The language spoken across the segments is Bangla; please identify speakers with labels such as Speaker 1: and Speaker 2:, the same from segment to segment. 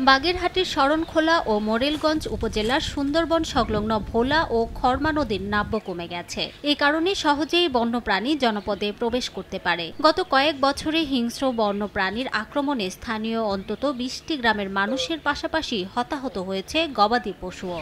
Speaker 1: বাগেরহাটের শরণখোলা ও মোরেলগঞ্জ উপজেলার সুন্দরবন সংলগ্ন ভোলা ও খরমা নদীর নাব্য কমে গেছে। এ কারণে সহজেই বন্যপ্রাণী জনপদে প্রবেশ করতে পারে। গত কয়েক বছরে হিংস্র বন্যপ্রাণীর আক্রমণে স্থানীয় অন্তত ২০টি গ্রামের মানুষের পাশাপাশি হতাহত হয়েছে গবাদি পশুও।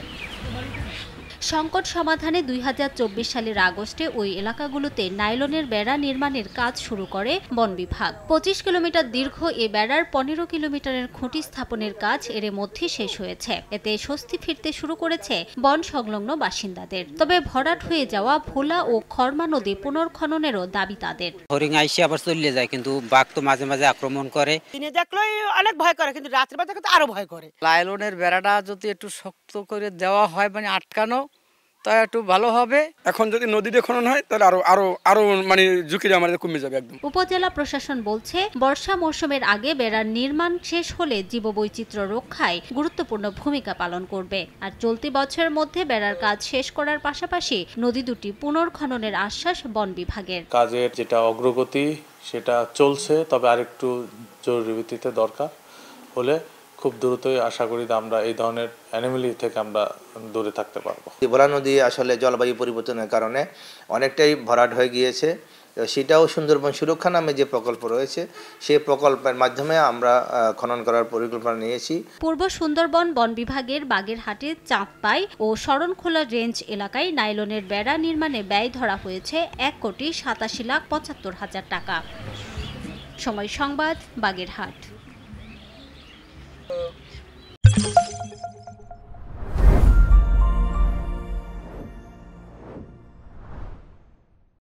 Speaker 1: সংকট সমাধানে ২০২৪ সালের আগস্টে ওই এলাকাগুলোতে নাইলনের বেড়া নির্মাণের কাজ শুরু করে বন বিভাগ। ২৫ কিলোমিটার দীর্ঘ এ বেড়ার ১৫ কিলোমিটারের খুঁটি স্থাপনের কাজ এর মধ্যে শেষ হয়েছে। এতে স্বস্তি ফিরতে শুরু করেছে বন সংলগ্ন বাসিন্দাদের। তবে ভরাট হয়ে যাওয়া ভোলা ও খরমা নদী পুনর্খননেরও দাবি তাদের।
Speaker 2: হরিণ আইসে আবার চলে যায়, কিন্তু বাঘ তো মাঝে মাঝে আক্রমণ করে।
Speaker 3: দিনে দেখলেই অনেক ভয় করে, কিন্তু রাতের বেলা দেখলে তো আরো ভয় করে।
Speaker 4: নাইলনের বেড়াটা যদি একটু শক্ত করে দেওয়া হয়, মানে আটকানো, তা একটু ভালো হবে।
Speaker 5: এখন যদি নদীতে খনন হয় তাহলে আরো মানে ঝুঁকিটা আমাদের কমে যাবে একদম।
Speaker 1: উপজেলা প্রশাসন বলছে, বর্ষা মৌসুমের আগে বেড়ার নির্মাণ শেষ হলে জীববৈচিত্র্য রক্ষায় গুরুত্বপূর্ণ ভূমিকা পালন করবে। আর চলতি বছরের মধ্যে বেড়ার কাজ শেষ করার পাশাপাশি নদী দুটি পুনর্খননের আশ্বাস বন বিভাগের।
Speaker 6: কাজের যেটা অগ্রগতি সেটা চলছে, তবে আরেকটু জরুরি ভিত্তিতে দরকার হলে খুব দ্রুতই আশা করি আমরা এই ধরনের অ্যানিমেলি থেকে আমরা দূরে থাকতে পারবো।
Speaker 7: ভোলা নদী আসলে জলবায়ু পরিবর্তনের কারণে অনেকটাই ভরাট হয়ে গিয়েছে। সেটাও সুন্দরবন সুরক্ষা নামে যে প্রকল্প রয়েছে, সেই প্রকল্পের মাধ্যমে আমরা খনন করার পরিকল্পনা নিয়েছি।
Speaker 1: পূর্ব সুন্দরবন বন বিভাগের বাগেরহাটের চাঁদপাই ও শরণখোলা রেঞ্জ এলাকায় নাইলনের বেড়া নির্মাণে ব্যয় ধরা হয়েছে ১,৮৭,৭৫,০০০ টাকা। সময় সংবাদ, বাগেরহাট।